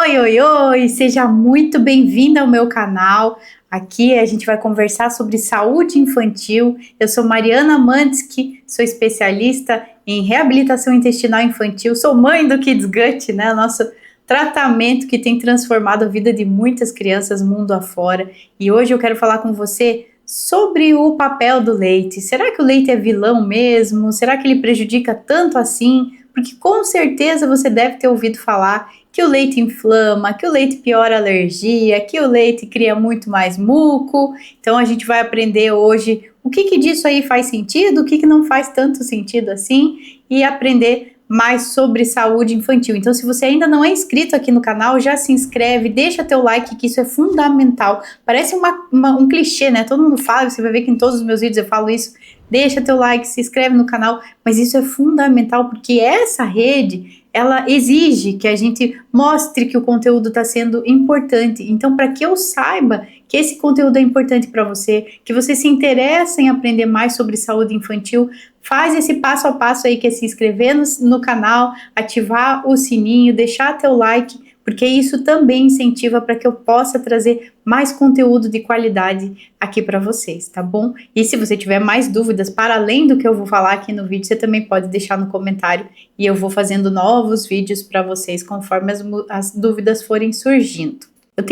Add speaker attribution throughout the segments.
Speaker 1: Oi, oi, oi! Seja muito bem-vinda ao meu canal. Aqui a gente vai conversar sobre saúde infantil. Eu sou Mariana Mandsky, sou especialista em reabilitação intestinal infantil, sou mãe do Kids Gut, né? Nosso tratamento que tem transformado a vida de muitas crianças mundo afora. E hoje eu quero falar com você sobre o papel do leite. Será que o leite é vilão mesmo? Será que ele prejudica tanto assim? Porque com certeza você deve ter ouvido falar que o leite inflama, que o leite piora a alergia, que o leite cria muito mais muco. Então a gente vai aprender hoje o que disso aí faz sentido, o que não faz tanto sentido assim, e aprender mais sobre saúde infantil. Então, se você ainda não é inscrito aqui no canal, já se inscreve, deixa teu like, que isso é fundamental. Parece um clichê, né? Todo mundo fala, você vai ver que em todos os meus vídeos eu falo isso. Deixa teu like, se inscreve no canal, mas isso é fundamental porque essa rede, ela exige que a gente mostre que o conteúdo está sendo importante. Então, para que eu saiba que esse conteúdo é importante para você, que você se interessa em aprender mais sobre saúde infantil, faz esse passo a passo aí, que é se inscrever no canal, ativar o sininho, deixar teu like, porque isso também incentiva para que eu possa trazer mais conteúdo de qualidade aqui para vocês, tá bom? E se você tiver mais dúvidas, para além do que eu vou falar aqui no vídeo, você também pode deixar no comentário e eu vou fazendo novos vídeos para vocês conforme as dúvidas forem surgindo. Eu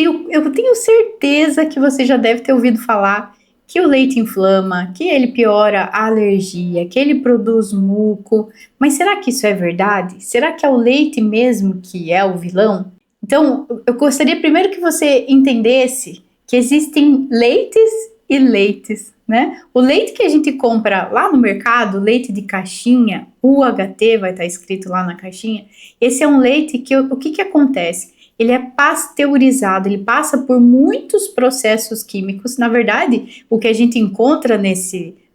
Speaker 1: tenho certeza que você já deve ter ouvido falar que o leite inflama, que ele piora a alergia, que ele produz muco, mas será que isso é verdade? Será que é o leite mesmo que é o vilão? Então, eu gostaria primeiro que você entendesse que existem leites e leites, né? O leite que a gente compra lá no mercado, leite de caixinha, UHT, vai estar escrito lá na caixinha, esse é um leite que, o que acontece? Ele é pasteurizado, ele passa por muitos processos químicos. Na verdade, o que a gente encontra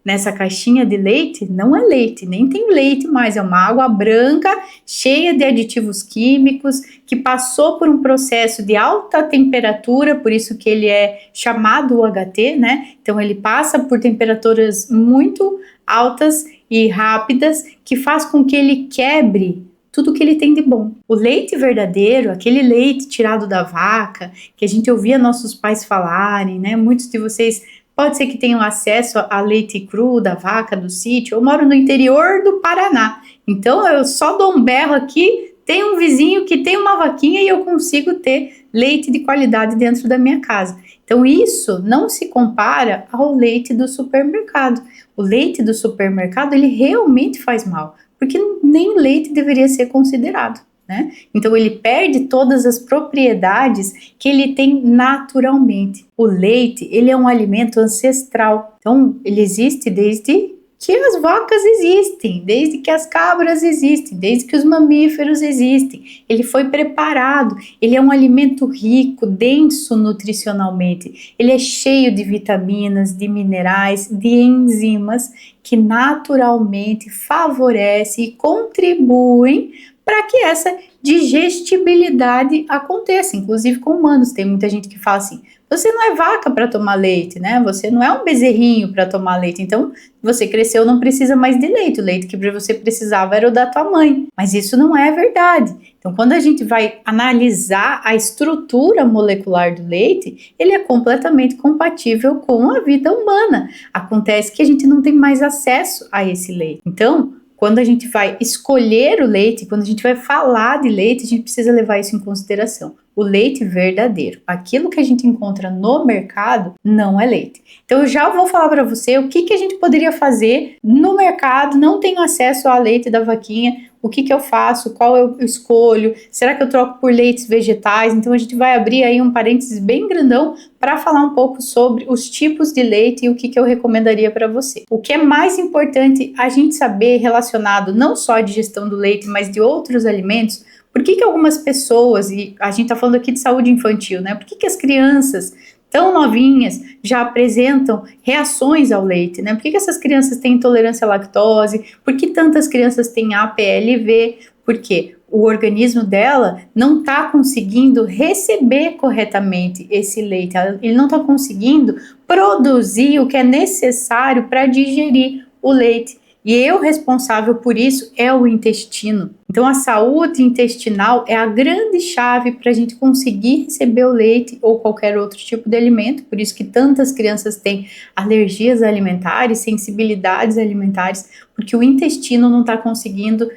Speaker 1: nessa caixinha de leite não é leite, nem tem leite mais, é uma água branca cheia de aditivos químicos que passou por um processo de alta temperatura, por isso que ele é chamado UHT, né? Então ele passa por temperaturas muito altas e rápidas que faz com que ele quebre tudo que ele tem de bom. O leite verdadeiro, aquele leite tirado da vaca, que a gente ouvia nossos pais falarem, né? Muitos de vocês pode ser que tenham acesso a leite cru da vaca do sítio. Eu moro no interior do Paraná, então eu só dou um berro aqui, tem um vizinho que tem uma vaquinha e eu consigo ter leite de qualidade dentro da minha casa. Então isso não se compara ao leite do supermercado. O leite do supermercado, ele realmente faz mal, porque nem leite deveria ser considerado, né? Então ele perde todas as propriedades que ele tem naturalmente. O leite, ele é um alimento ancestral, então ele existe desde que as vacas existem, desde que as cabras existem, desde que os mamíferos existem. Ele foi preparado, ele é um alimento rico, denso nutricionalmente, ele é cheio de vitaminas, de minerais, de enzimas que naturalmente favorecem e contribuem para que essa digestibilidade aconteça, inclusive com humanos. Tem muita gente que fala assim, você não é vaca para tomar leite, né? Você não é um bezerrinho para tomar leite, então você cresceu, não precisa mais de leite. O leite que você precisava era o da tua mãe, mas isso não é verdade. Então, quando a gente vai analisar a estrutura molecular do leite, ele é completamente compatível com a vida humana. Acontece que a gente não tem mais acesso a esse leite. Então, quando a gente vai escolher o leite, quando a gente vai falar de leite, a gente precisa levar isso em consideração. O leite verdadeiro, aquilo que a gente encontra no mercado, não é leite. Então eu já vou falar para você o que a gente poderia fazer no mercado, não tenho acesso ao leite da vaquinha, o que eu faço, qual eu escolho, será que eu troco por leites vegetais? Então a gente vai abrir aí um parênteses bem grandão para falar um pouco sobre os tipos de leite e o que eu recomendaria para você. O que é mais importante a gente saber relacionado não só à digestão do leite, mas de outros alimentos. Por que algumas pessoas, e a gente está falando aqui de saúde infantil, né? Por que as crianças tão novinhas já apresentam reações ao leite, né? Por que essas crianças têm intolerância à lactose? Por que tantas crianças têm APLV? Porque o organismo dela não está conseguindo receber corretamente esse leite, ele não está conseguindo produzir o que é necessário para digerir o leite. E o responsável por isso é o intestino. Então, a saúde intestinal é a grande chave para a gente conseguir receber o leite ou qualquer outro tipo de alimento, por isso que tantas crianças têm alergias alimentares, sensibilidades alimentares, porque o intestino não está conseguindo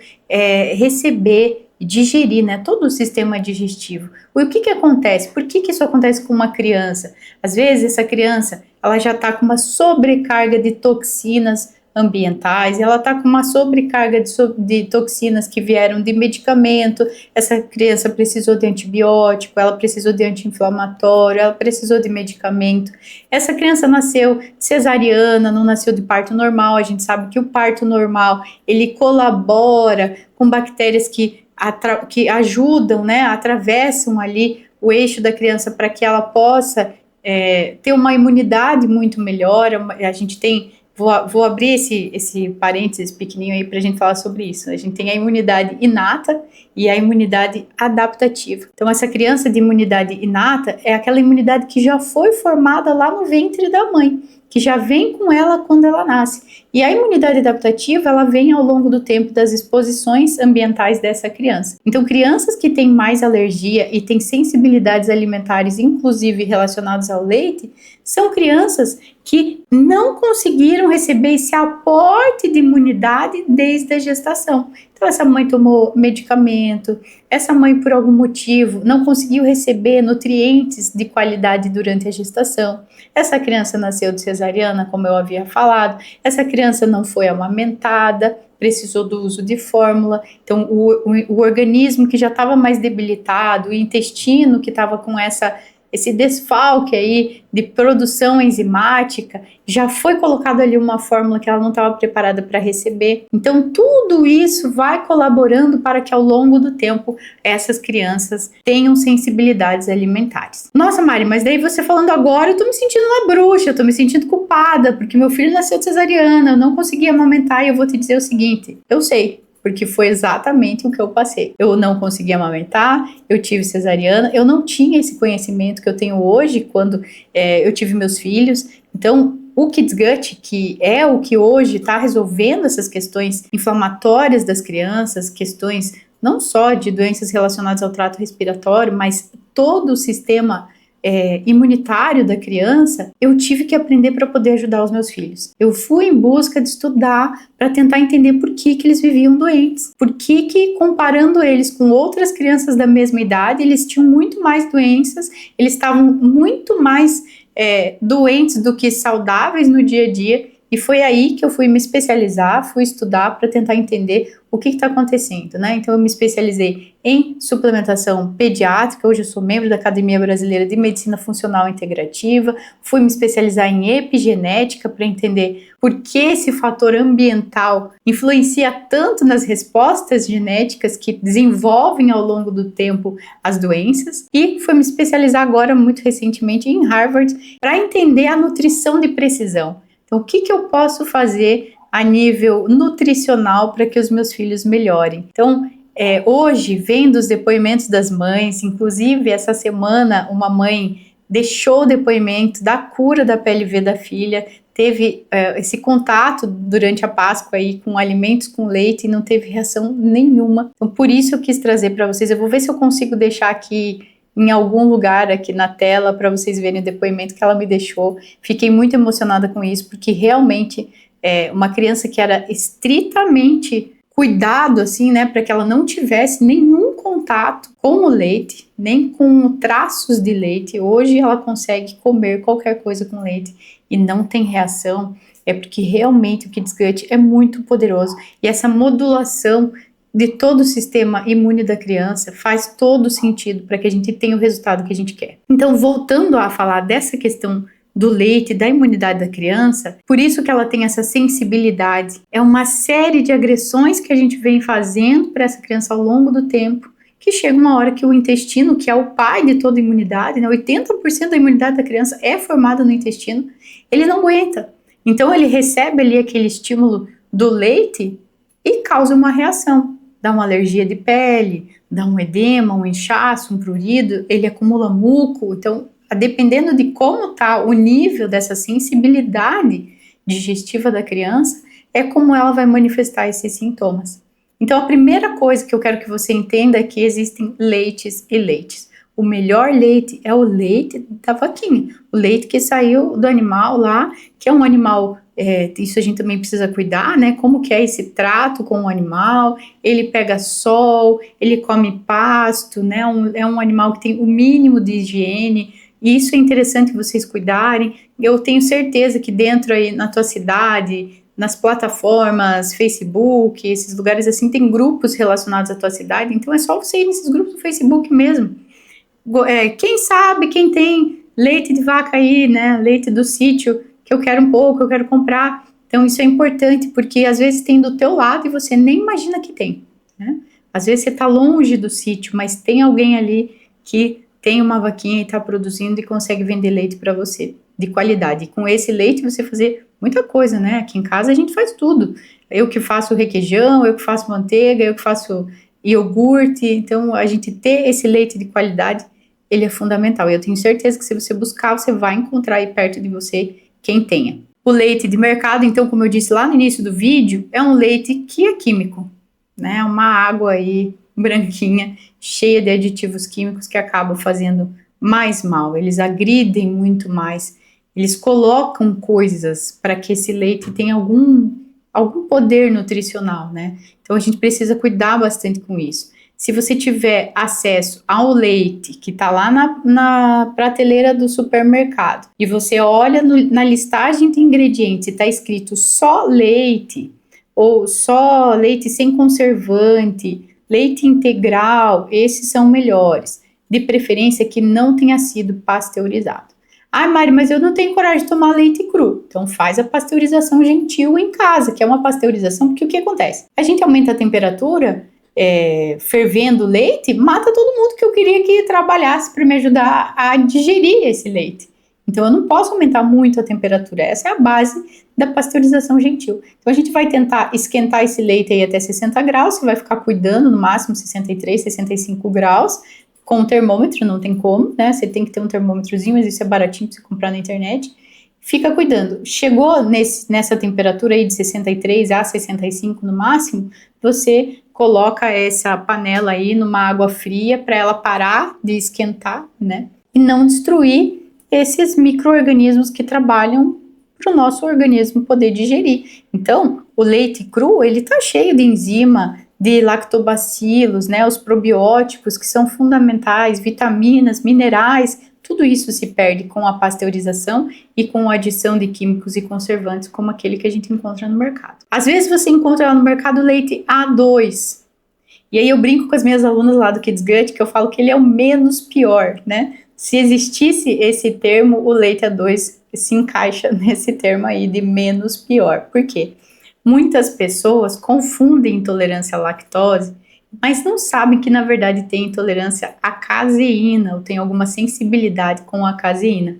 Speaker 1: receber, digerir, né, todo o sistema digestivo. E o que acontece? Por que isso acontece com uma criança? Às vezes, essa criança ela já está com uma sobrecarga de toxinas ambientais, ela está com uma sobrecarga de toxinas que vieram de medicamento, essa criança precisou de antibiótico, ela precisou de anti-inflamatório, ela precisou de medicamento, essa criança nasceu cesariana, não nasceu de parto normal, a gente sabe que o parto normal, ele colabora com bactérias que ajudam, né, atravessam ali o eixo da criança para que ela possa ter uma imunidade muito melhor, a gente tem. Vou abrir esse parênteses pequenininho aí para a gente falar sobre isso. A gente tem a imunidade inata e a imunidade adaptativa. Então, essa criança de imunidade inata é aquela imunidade que já foi formada lá no ventre da mãe, que já vem com ela quando ela nasce. E a imunidade adaptativa, ela vem ao longo do tempo das exposições ambientais dessa criança. Então, crianças que têm mais alergia e têm sensibilidades alimentares, inclusive relacionadas ao leite, são crianças que não conseguiram receber esse aporte de imunidade desde a gestação. Então, essa mãe tomou medicamento, essa mãe, por algum motivo, não conseguiu receber nutrientes de qualidade durante a gestação. Essa criança nasceu de cesariana, como eu havia falado, essa criança não foi amamentada, precisou do uso de fórmula, então o organismo que já estava mais debilitado, o intestino que estava com esse desfalque aí de produção enzimática, já foi colocado ali uma fórmula que ela não estava preparada para receber. Então, tudo isso vai colaborando para que ao longo do tempo essas crianças tenham sensibilidades alimentares. Nossa, Mari, mas daí você falando agora, eu tô me sentindo uma bruxa, eu tô me sentindo culpada, porque meu filho nasceu de cesariana, eu não consegui amamentar, e eu vou te dizer o seguinte, eu sei, porque foi exatamente o que eu passei. Eu não conseguia amamentar, eu tive cesariana, eu não tinha esse conhecimento que eu tenho hoje quando eu tive meus filhos. Então, o Kids Gut, que é o que hoje está resolvendo essas questões inflamatórias das crianças, questões não só de doenças relacionadas ao trato respiratório, mas todo o sistema imunitário da criança, eu tive que aprender para poder ajudar os meus filhos. Eu fui em busca de estudar para tentar entender por que eles viviam doentes, por que comparando eles com outras crianças da mesma idade, eles tinham muito mais doenças, eles estavam muito mais doentes do que saudáveis no dia a dia. E foi aí que eu fui me especializar, fui estudar para tentar entender o que está acontecendo, né? Então eu me especializei em suplementação pediátrica, hoje eu sou membro da Academia Brasileira de Medicina Funcional Integrativa, fui me especializar em epigenética para entender por que esse fator ambiental influencia tanto nas respostas genéticas que desenvolvem ao longo do tempo as doenças, e fui me especializar agora, muito recentemente, em Harvard, para entender a nutrição de precisão. Então, o que eu posso fazer a nível nutricional para que os meus filhos melhorem? Então, hoje, vendo os depoimentos das mães, inclusive essa semana uma mãe deixou o depoimento da cura da PLV da filha, teve esse contato durante a Páscoa aí com alimentos com leite e não teve reação nenhuma. Então, por isso eu quis trazer para vocês. Eu vou ver se eu consigo deixar aqui em algum lugar aqui na tela para vocês verem o depoimento que ela me deixou. Fiquei muito emocionada com isso, porque realmente uma criança que era estritamente cuidado, assim, né, para que ela não tivesse nenhum contato com o leite, nem com traços de leite. Hoje ela consegue comer qualquer coisa com leite e não tem reação, porque realmente o Kids Gut é muito poderoso, e essa modulação de todo o sistema imune da criança faz todo sentido para que a gente tenha o resultado que a gente quer. Então, voltando a falar dessa questão do leite, da imunidade da criança, por isso que ela tem essa sensibilidade. É uma série de agressões que a gente vem fazendo para essa criança ao longo do tempo, que chega uma hora que o intestino, que é o pai de toda a imunidade, né, 80% da imunidade da criança é formada no intestino, ele não aguenta. Então, ele recebe ali aquele estímulo do leite e causa uma reação. Dá uma alergia de pele, dá um edema, um inchaço, um prurido, ele acumula muco. Então, dependendo de como está o nível dessa sensibilidade digestiva da criança, é como ela vai manifestar esses sintomas. Então, a primeira coisa que eu quero que você entenda é que existem leites e leites. O melhor leite é o leite da vaquinha, o leite que saiu do animal lá, que é um animal, isso a gente também precisa cuidar, né? Como que é esse trato com o animal, ele pega sol, ele come pasto, né? É um animal que tem o mínimo de higiene, e isso é interessante vocês cuidarem. Eu tenho certeza que dentro aí na tua cidade, nas plataformas, Facebook, esses lugares assim, tem grupos relacionados à tua cidade, então é só você ir nesses grupos do Facebook mesmo. Quem sabe, quem tem leite de vaca aí, né, leite do sítio, que eu quero um pouco, eu quero comprar. Então isso é importante, porque às vezes tem do teu lado e você nem imagina que tem, né? Às vezes você está longe do sítio, mas tem alguém ali que tem uma vaquinha e está produzindo e consegue vender leite para você, de qualidade. E com esse leite você fazer muita coisa, né? Aqui em casa a gente faz tudo. Eu que faço requeijão, eu que faço manteiga, eu que faço iogurte. Então a gente ter esse leite de qualidade, ele é fundamental. E eu tenho certeza que se você buscar, você vai encontrar aí perto de você quem tenha. O leite de mercado, então, como eu disse lá no início do vídeo, é um leite que é químico, né? Uma água aí branquinha, cheia de aditivos químicos que acabam fazendo mais mal. Eles agridem muito mais. Eles colocam coisas para que esse leite tenha algum poder nutricional, né? Então a gente precisa cuidar bastante com isso. Se você tiver acesso ao leite que está lá na prateleira do supermercado e você olha na listagem de ingredientes e está escrito só leite ou só leite sem conservante, leite integral, esses são melhores, de preferência que não tenha sido pasteurizado. Ah, Mari, mas eu não tenho coragem de tomar leite cru. Então faz a pasteurização gentil em casa, que é uma pasteurização, porque o que acontece? A gente aumenta a temperatura, fervendo o leite, mata todo mundo que eu queria que trabalhasse para me ajudar a digerir esse leite. Então eu não posso aumentar muito a temperatura, essa é a base da pasteurização gentil. Então a gente vai tentar esquentar esse leite aí até 60 graus, você vai ficar cuidando no máximo 63, 65 graus, com o termômetro, não tem como, né? Você tem que ter um termômetrozinho, mas isso é baratinho para você comprar na internet. Fica cuidando. Chegou nessa temperatura aí de 63 a 65 no máximo, você coloca essa panela aí numa água fria para ela parar de esquentar, né? E não destruir esses micro-organismos que trabalham para o nosso organismo poder digerir. Então, o leite cru, ele tá cheio de enzima, de lactobacilos, né, os probióticos que são fundamentais, vitaminas, minerais, tudo isso se perde com a pasteurização e com a adição de químicos e conservantes como aquele que a gente encontra no mercado. Às vezes você encontra lá no mercado leite A2, e aí eu brinco com as minhas alunas lá do Kids Gut, que eu falo que ele é o menos pior, né? Se existisse esse termo, o leite A2 se encaixa nesse termo aí de menos pior. Por quê? Muitas pessoas confundem intolerância à lactose, mas não sabem que na verdade tem intolerância à caseína ou tem alguma sensibilidade com a caseína.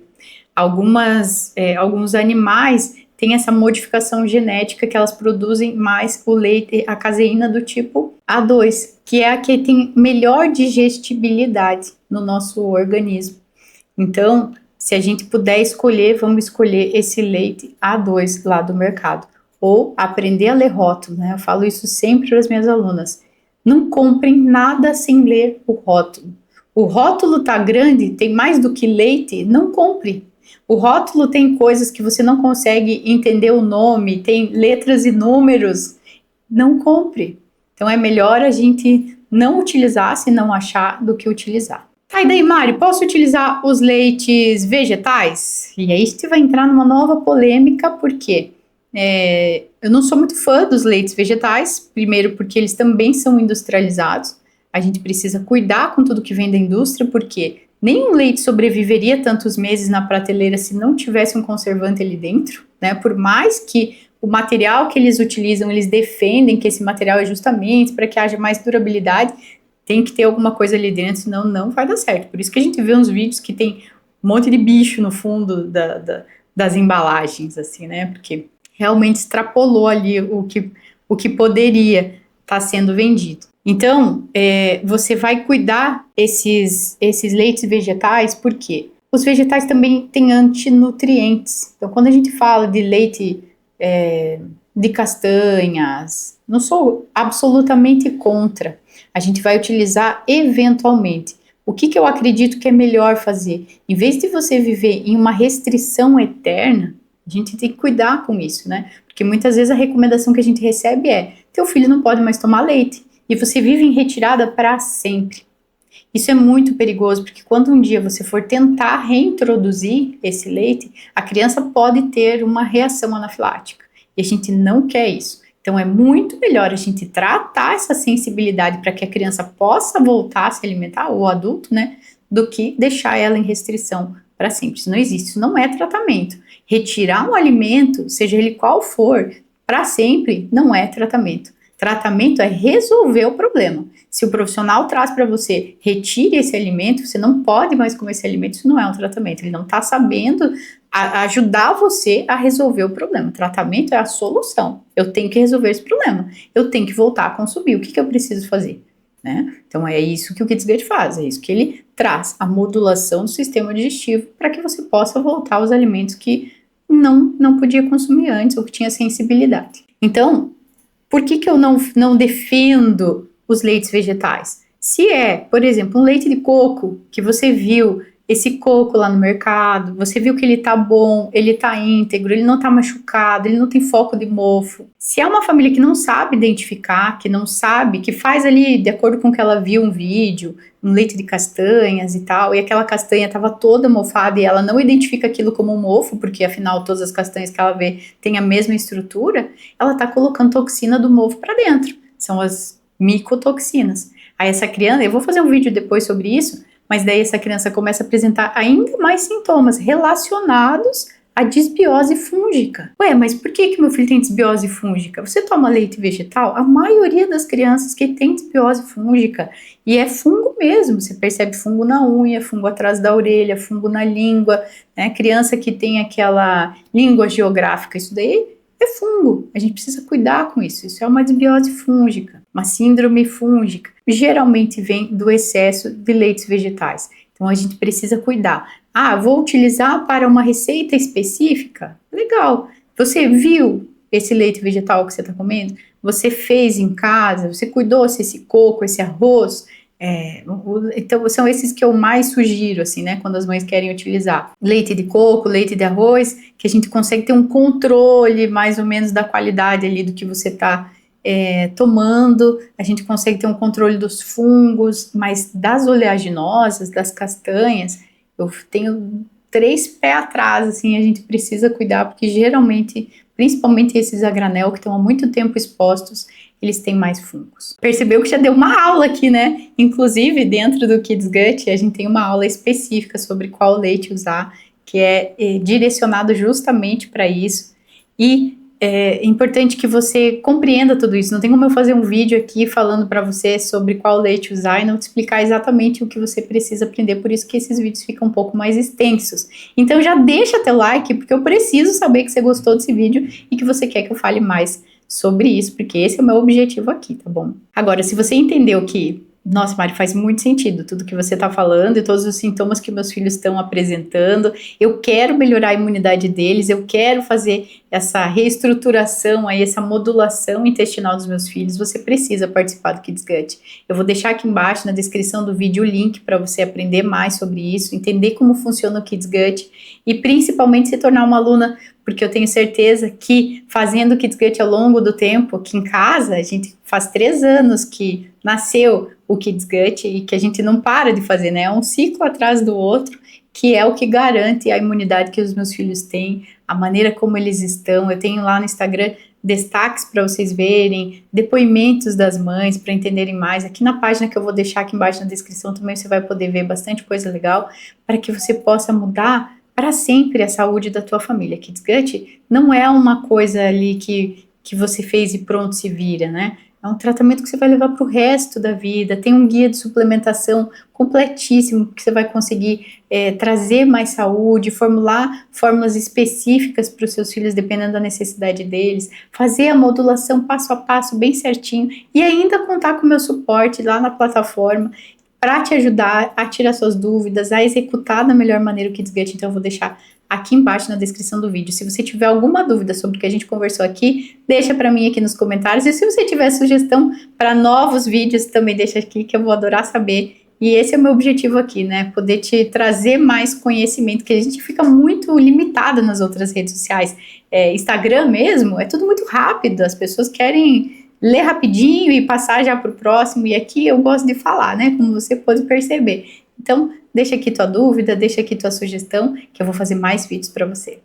Speaker 1: Alguns animais têm essa modificação genética que elas produzem mais o leite, a caseína do tipo A2, que é a que tem melhor digestibilidade no nosso organismo. Então, se a gente puder escolher, vamos escolher esse leite A2 lá do mercado. Ou aprender a ler rótulo, né? Eu falo isso sempre para as minhas alunas. Não comprem nada sem ler o rótulo. O rótulo tá grande, tem mais do que leite, não compre. O rótulo tem coisas que você não consegue entender o nome, tem letras e números, não compre. Então é melhor a gente não utilizar se não achar do que utilizar. Tá, e daí, Mari, posso utilizar os leites vegetais? E aí você vai entrar numa nova polêmica, por quê? Eu não sou muito fã dos leites vegetais, primeiro porque eles também são industrializados, a gente precisa cuidar com tudo que vem da indústria, porque nenhum leite sobreviveria tantos meses na prateleira se não tivesse um conservante ali dentro, né? Por mais que o material que eles utilizam, eles defendem que esse material é justamente para que haja mais durabilidade, tem que ter alguma coisa ali dentro, senão não vai dar certo. Por isso que a gente vê uns vídeos que tem um monte de bicho no fundo das embalagens, assim, né? Porque realmente extrapolou ali o que poderia estar sendo vendido. Então, você vai cuidar esses leites vegetais, por quê? Os vegetais também têm antinutrientes. Então, quando a gente fala de leite de castanhas. Não sou absolutamente contra. A gente vai utilizar eventualmente. O que eu acredito que é melhor fazer? Em vez de você viver em uma restrição eterna, a gente tem que cuidar com isso, né? Porque muitas vezes a recomendação que a gente recebe é: teu filho não pode mais tomar leite. E você vive em retirada para sempre. Isso é muito perigoso, porque quando um dia você for tentar reintroduzir esse leite, a criança pode ter uma reação anafilática. E a gente não quer isso. Então é muito melhor a gente tratar essa sensibilidade para que a criança possa voltar a se alimentar, ou o adulto, né, do que deixar ela em restrição para sempre. Isso não existe, isso não é tratamento. Retirar um alimento, seja ele qual for, para sempre, não é tratamento. Tratamento é resolver o problema. Se o profissional traz para você, retire esse alimento, você não pode mais comer esse alimento, isso não é um tratamento. Ele não está sabendo ajudar você a resolver o problema. O tratamento é a solução. Eu tenho que resolver esse problema. Eu tenho que voltar a consumir. O que eu preciso fazer? Né? Então é isso que o Kids Gut faz, é isso que ele traz, a modulação do sistema digestivo para que você possa voltar aos alimentos que não podia consumir antes ou que tinha sensibilidade. Então, por que eu não defendo os leites vegetais? Se é, por exemplo, um leite de coco, que você viu esse coco lá no mercado, você viu que ele tá bom, ele tá íntegro, ele não tá machucado, ele não tem foco de mofo. Se é uma família que não sabe identificar, que não sabe, que faz ali de acordo com o que ela viu um vídeo, um leite de castanhas e tal, e aquela castanha tava toda mofada e ela não identifica aquilo como um mofo, porque afinal todas as castanhas que ela vê têm a mesma estrutura, ela tá colocando toxina do mofo para dentro. São as micotoxinas. Aí essa criança, eu vou fazer um vídeo depois sobre isso, mas daí essa criança começa a apresentar ainda mais sintomas relacionados à disbiose fúngica. Ué, mas por que meu filho tem disbiose fúngica? Você toma leite vegetal? A maioria das crianças que tem disbiose fúngica, e é fungo mesmo, você percebe fungo na unha, fungo atrás da orelha, fungo na língua, né? Criança que tem aquela língua geográfica, isso daí é fungo, a gente precisa cuidar com isso. Isso é uma desbiose fúngica, uma síndrome fúngica. Geralmente vem do excesso de leites vegetais. Então a gente precisa cuidar. Ah, vou utilizar para uma receita específica? Legal. Você viu esse leite vegetal que você está comendo? Você fez em casa? Você cuidou se esse coco, esse arroz? Então são esses que eu mais sugiro, assim, né, quando as mães querem utilizar leite de coco, leite de arroz, que a gente consegue ter um controle mais ou menos da qualidade ali do que você está tomando, a gente consegue ter um controle dos fungos, mas das oleaginosas, das castanhas, eu tenho 3 pés atrás, assim, a gente precisa cuidar, porque geralmente, principalmente esses a granel, que estão há muito tempo expostos, eles têm mais fungos. Percebeu que já deu uma aula aqui, né? Inclusive, dentro do Kids Gut, a gente tem uma aula específica sobre qual leite usar, que é direcionado justamente para isso. E é importante que você compreenda tudo isso. Não tem como eu fazer um vídeo aqui falando para você sobre qual leite usar e não te explicar exatamente o que você precisa aprender, por isso que esses vídeos ficam um pouco mais extensos. Então já deixa teu like, porque eu preciso saber que você gostou desse vídeo e que você quer que eu fale mais sobre isso, porque esse é o meu objetivo aqui, tá bom? Agora, se você entendeu que, nossa, Mari, faz muito sentido tudo que você tá falando e todos os sintomas que meus filhos estão apresentando, eu quero melhorar a imunidade deles, eu quero fazer essa reestruturação aí, essa modulação intestinal dos meus filhos, você precisa participar do Kids Gut. Eu vou deixar aqui embaixo na descrição do vídeo o link para você aprender mais sobre isso, entender como funciona o Kids Gut e principalmente se tornar uma aluna, porque eu tenho certeza que fazendo o Kids Gut ao longo do tempo, aqui em casa, a gente faz 3 anos que nasceu o Kids Gut e que a gente não para de fazer, né? É um ciclo atrás do outro, que é o que garante a imunidade que os meus filhos têm, a maneira como eles estão. Eu tenho lá no Instagram destaques para vocês verem, depoimentos das mães para entenderem mais. Aqui na página que eu vou deixar aqui embaixo na descrição também você vai poder ver bastante coisa legal para que você possa mudar para sempre a saúde da tua família. Kids Gut não é uma coisa ali que você fez e pronto, se vira, né? É um tratamento que você vai levar para o resto da vida. Tem um guia de suplementação completíssimo, que você vai conseguir trazer mais saúde, formular fórmulas específicas para os seus filhos, dependendo da necessidade deles, fazer a modulação passo a passo, bem certinho, e ainda contar com o meu suporte lá na plataforma, para te ajudar a tirar suas dúvidas, a executar da melhor maneira o Kids Gut. Então eu vou deixar aqui embaixo na descrição do vídeo. Se você tiver alguma dúvida sobre o que a gente conversou aqui, deixa para mim aqui nos comentários. E se você tiver sugestão para novos vídeos, também deixa aqui que eu vou adorar saber. E esse é o meu objetivo aqui, né? Poder te trazer mais conhecimento, que a gente fica muito limitado nas outras redes sociais. Instagram mesmo, é tudo muito rápido, as pessoas querem ler rapidinho e passar já para o próximo, e aqui eu gosto de falar, né? Como você pode perceber. Então, deixa aqui tua dúvida, deixa aqui tua sugestão, que eu vou fazer mais vídeos para você.